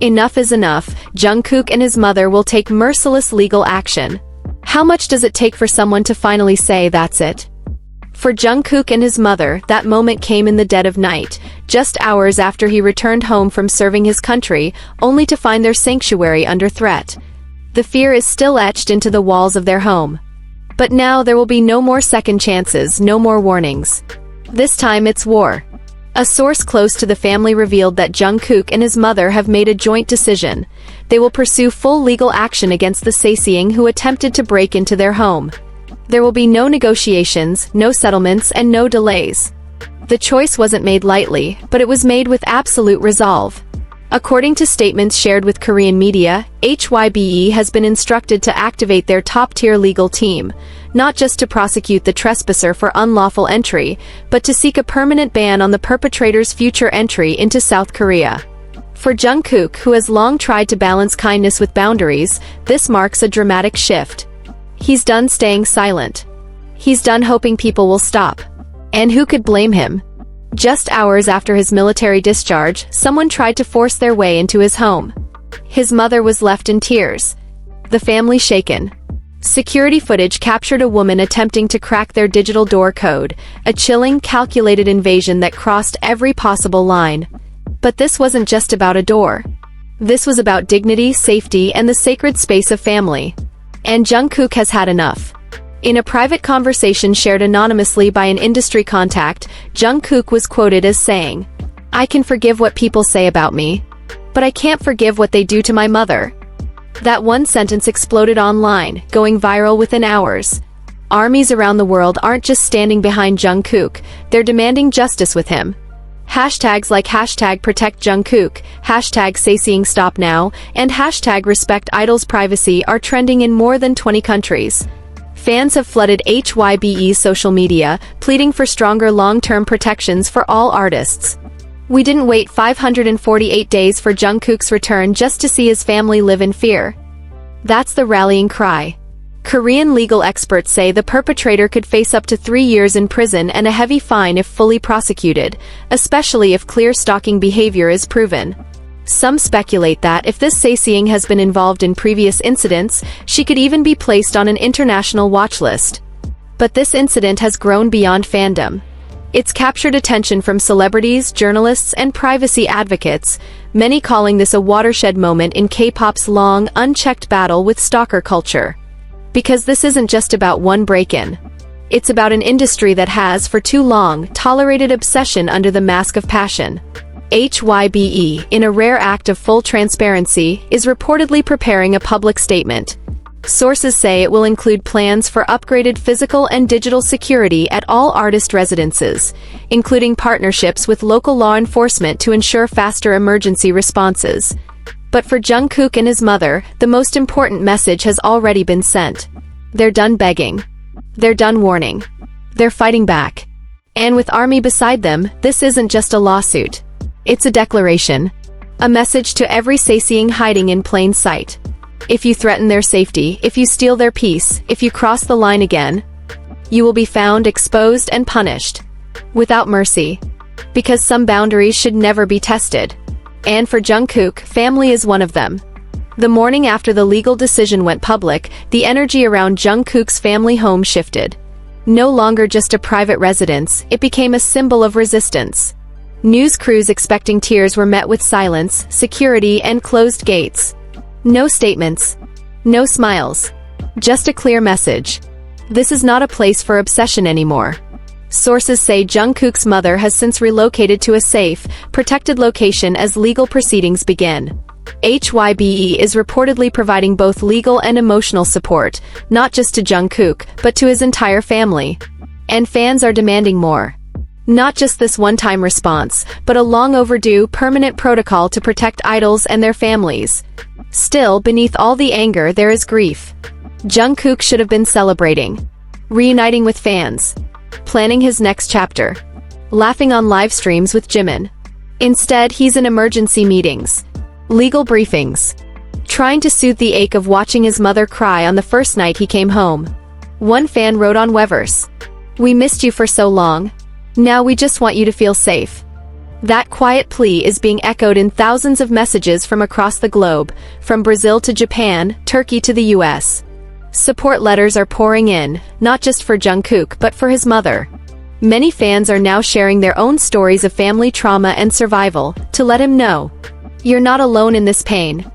Enough is enough. Jungkook and his mother will take merciless legal action. How much does it take for someone to finally say that's it? For Jungkook and his mother, that moment came in the dead of night, just hours after he returned home from serving his country, only to find their sanctuary under threat. The fear is still etched into the walls of their home. But now there will be no more second chances, no more warnings. This time it's war. A source close to the family revealed that Jungkook and his mother have made a joint decision. They will pursue full legal action against the Sasaeng who attempted to break into their home. There will be no negotiations, no settlements, and no delays. The choice wasn't made lightly, but it was made with absolute resolve. According to statements shared with Korean media, HYBE has been instructed to activate their top-tier legal team, not just to prosecute the trespasser for unlawful entry, but to seek a permanent ban on the perpetrator's future entry into South Korea. For Jungkook, who has long tried to balance kindness with boundaries, this marks a dramatic shift. He's done staying silent. He's done hoping people will stop. And who could blame him? Just hours after his military discharge, someone tried to force their way into his home. His mother was left in tears. The family shaken. Security footage captured a woman attempting to crack their digital door code, a chilling, calculated invasion that crossed every possible line. But this wasn't just about a door. This was about dignity, safety, and the sacred space of family. And Jungkook has had enough. In a private conversation shared anonymously by an industry contact, Jungkook was quoted as saying, "I can forgive what people say about me, but I can't forgive what they do to my mother." That one sentence exploded online, going viral within hours. Armies around the world aren't just standing behind Jungkook, they're demanding justice with him. Hashtags like hashtag protect Jungkook, hashtag Sasaeng stop now, and hashtag respect idol's privacy are trending in more than 20 countries. Fans have flooded HYBE's social media, pleading for stronger long-term protections for all artists. We didn't wait 548 days for Jungkook's return just to see his family live in fear. That's the rallying cry. Korean legal experts say the perpetrator could face up to 3 years in prison and a heavy fine if fully prosecuted, especially if clear stalking behavior is proven. Some speculate that if this Sasaeng has been involved in previous incidents, she could even be placed on an international watch list. But this incident has grown beyond fandom. It's captured attention from celebrities, journalists, and privacy advocates, many calling this a watershed moment in K-pop's long, unchecked battle with stalker culture. Because this isn't just about one break-in. It's about an industry that has, for too long, tolerated obsession under the mask of passion. HYBE, in a rare act of full transparency, is reportedly preparing a public statement. Sources say it will include plans for upgraded physical and digital security at all artist residences, including partnerships with local law enforcement to ensure faster emergency responses. But for Jungkook and his mother, the most important message has already been sent. They're done begging. They're done warning. They're fighting back. And with army beside them, this isn't just a lawsuit. It's a declaration. A message to every Sasaeng hiding in plain sight. If you threaten their safety, if you steal their peace, if you cross the line again, you will be found, exposed, and punished. Without mercy. Because some boundaries should never be tested. And for Jungkook, family is one of them. The morning after the legal decision went public, the energy around Jungkook's family home shifted. No longer just a private residence, it became a symbol of resistance. News crews expecting tears were met with silence, security, and closed gates. No statements. No smiles. Just a clear message. This is not a place for obsession anymore. Sources say Jungkook's mother has since relocated to a safe, protected location as legal proceedings begin. HYBE is reportedly providing both legal and emotional support, not just to Jungkook, but to his entire family. And fans are demanding more. Not just this one-time response, but a long-overdue, permanent protocol to protect idols and their families. Still, beneath all the anger there is grief. Jungkook should have been celebrating. Reuniting with fans. Planning his next chapter. Laughing on live streams with Jimin. Instead, he's in emergency meetings. Legal briefings. Trying to soothe the ache of watching his mother cry on the first night he came home. One fan wrote on Weverse, "We missed you for so long. Now we just want you to feel safe." That quiet plea is being echoed in thousands of messages from across the globe, from Brazil to Japan, Turkey to the US. Support letters are pouring in, not just for Jungkook but for his mother. Many fans are now sharing their own stories of family trauma and survival, to let him know, "You're not alone in this pain."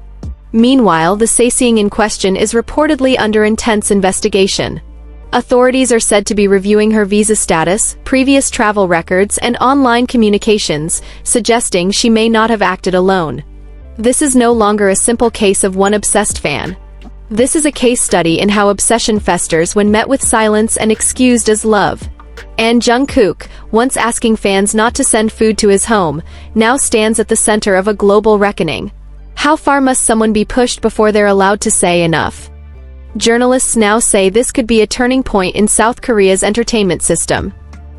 Meanwhile, the Sasaeng in question is reportedly under intense investigation. Authorities are said to be reviewing her visa status, previous travel records, and online communications, suggesting she may not have acted alone. This is no longer a simple case of one obsessed fan. This is a case study in how obsession festers when met with silence and excused as love. And Jungkook, once asking fans not to send food to his home, now stands at the center of a global reckoning. How far must someone be pushed before they're allowed to say enough? Journalists now say this could be a turning point in South Korea's entertainment system.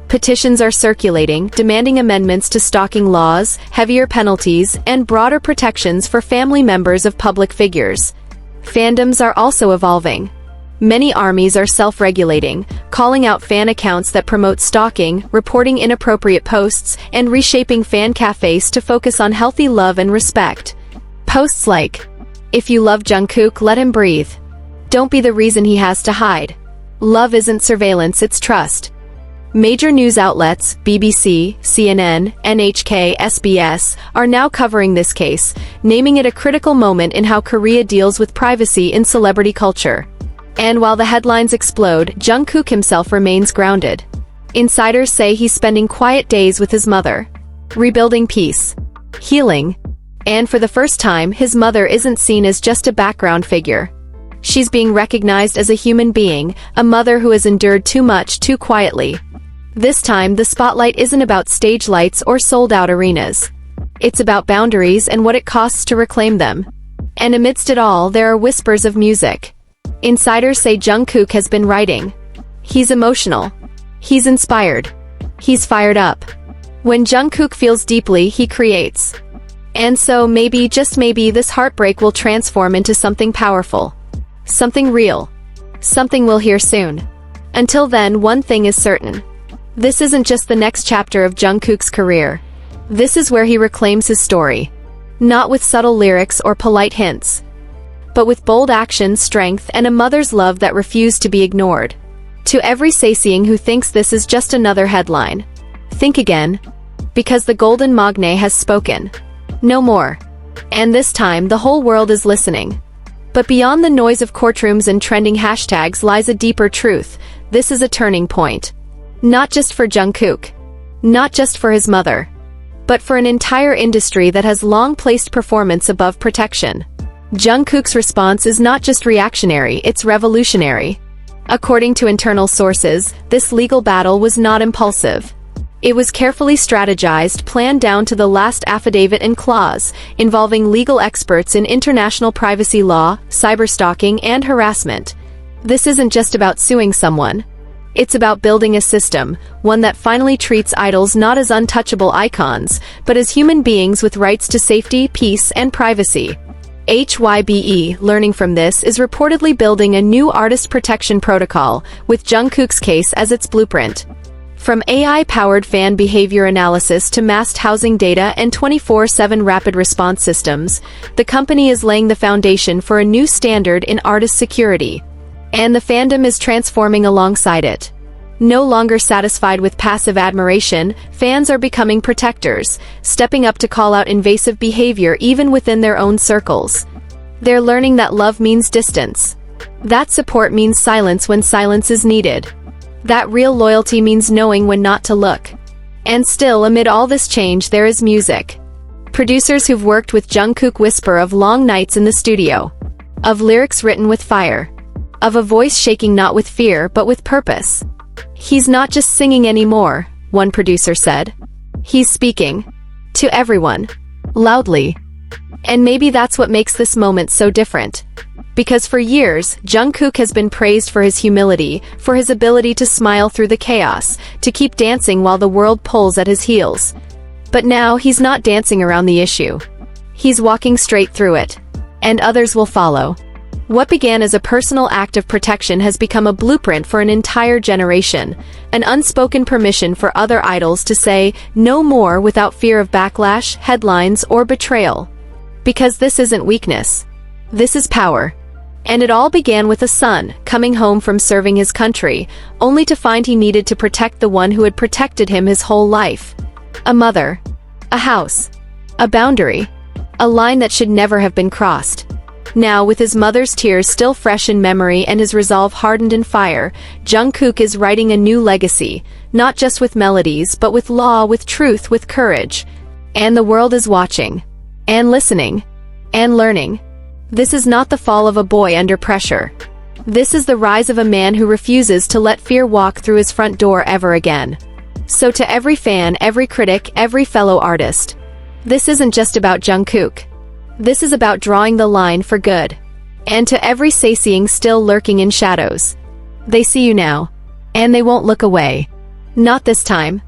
Petitions are circulating, demanding amendments to stalking laws, heavier penalties, and broader protections for family members of public figures. Fandoms are also evolving. Many armies are self-regulating, calling out fan accounts that promote stalking, reporting inappropriate posts, and reshaping fan cafes to focus on healthy love and respect. Posts like, "If you love Jungkook, let him breathe. Don't be the reason he has to hide. Love isn't surveillance, it's trust." Major news outlets, BBC, CNN, NHK, SBS, are now covering this case, naming it a critical moment in how Korea deals with privacy in celebrity culture. And while the headlines explode, Jungkook himself remains grounded. Insiders say he's spending quiet days with his mother, rebuilding peace, healing, and for the first time, his mother isn't seen as just a background figure. She's being recognized as a human being, a mother who has endured too much too quietly. This time, the spotlight isn't about stage lights or sold-out arenas. It's about boundaries and what it costs to reclaim them. And amidst it all, there are whispers of music. Insiders say Jungkook has been writing. He's emotional. He's inspired. He's fired up. When Jungkook feels deeply, he creates. And so maybe, just maybe, this heartbreak will transform into something powerful. Something real. Something we'll hear soon. Until then, one thing is certain. This isn't just the next chapter of Jungkook's career. This is where he reclaims his story. Not with subtle lyrics or polite hints, but with bold action, strength, and a mother's love that refused to be ignored. To every Sasaeng who thinks this is just another headline, think again. Because the Golden Magne has spoken. No more. And this time, the whole world is listening. But beyond the noise of courtrooms and trending hashtags lies a deeper truth. This is a turning point. Not just for Jungkook. Not just for his mother. But for an entire industry that has long placed performance above protection. Jungkook's response is not just reactionary, it's revolutionary. According to internal sources, this legal battle was not impulsive. It was carefully strategized, planned down to the last affidavit and clause, involving legal experts in international privacy law, cyberstalking, and harassment. This isn't just about suing someone. It's about building a system, one that finally treats idols not as untouchable icons, but as human beings with rights to safety, peace, and privacy. HYBE, learning from this, is reportedly building a new artist protection protocol, with Jungkook's case as its blueprint. From AI-powered fan behavior analysis to massed housing data and 24/7 rapid response systems, the company is laying the foundation for a new standard in artist security. And the fandom is transforming alongside it. No longer satisfied with passive admiration, fans are becoming protectors, stepping up to call out invasive behavior even within their own circles. They're learning that love means distance. That support means silence when silence is needed. That real loyalty means knowing when not to look. And still, amid all this change, there is music. Producers who've worked with Jungkook whisper of long nights in the studio, of lyrics written with fire, of a voice shaking not with fear but with purpose. He's not just singing anymore, one producer said. He's speaking. To everyone. Loudly. And maybe that's what makes this moment so different. Because for years, Jungkook has been praised for his humility, for his ability to smile through the chaos, to keep dancing while the world pulls at his heels. But now, he's not dancing around the issue. He's walking straight through it. And others will follow. What began as a personal act of protection has become a blueprint for an entire generation, an unspoken permission for other idols to say no more without fear of backlash, headlines, or betrayal. Because this isn't weakness. This is power. And it all began with a son coming home from serving his country, only to find he needed to protect the one who had protected him his whole life. A mother. A house. A boundary. A line that should never have been crossed. Now, with his mother's tears still fresh in memory and his resolve hardened in fire, Jungkook is writing a new legacy, not just with melodies, but with law, with truth, with courage. And the world is watching. And listening. And learning. This is not the fall of a boy under pressure. This is the rise of a man who refuses to let fear walk through his front door ever again. So to every fan, every critic, every fellow artist, this isn't just about Jungkook. This is about drawing the line for good. And to every Sasaeng still lurking in shadows, they see you now. And they won't look away. Not this time.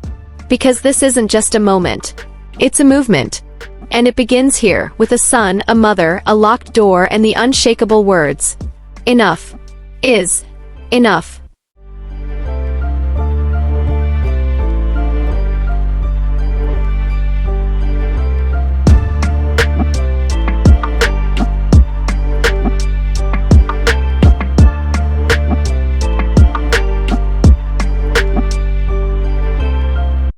Because this isn't just a moment. It's a movement. And it begins here, with a son, a mother, a locked door, and the unshakable words. Enough. Is. Enough.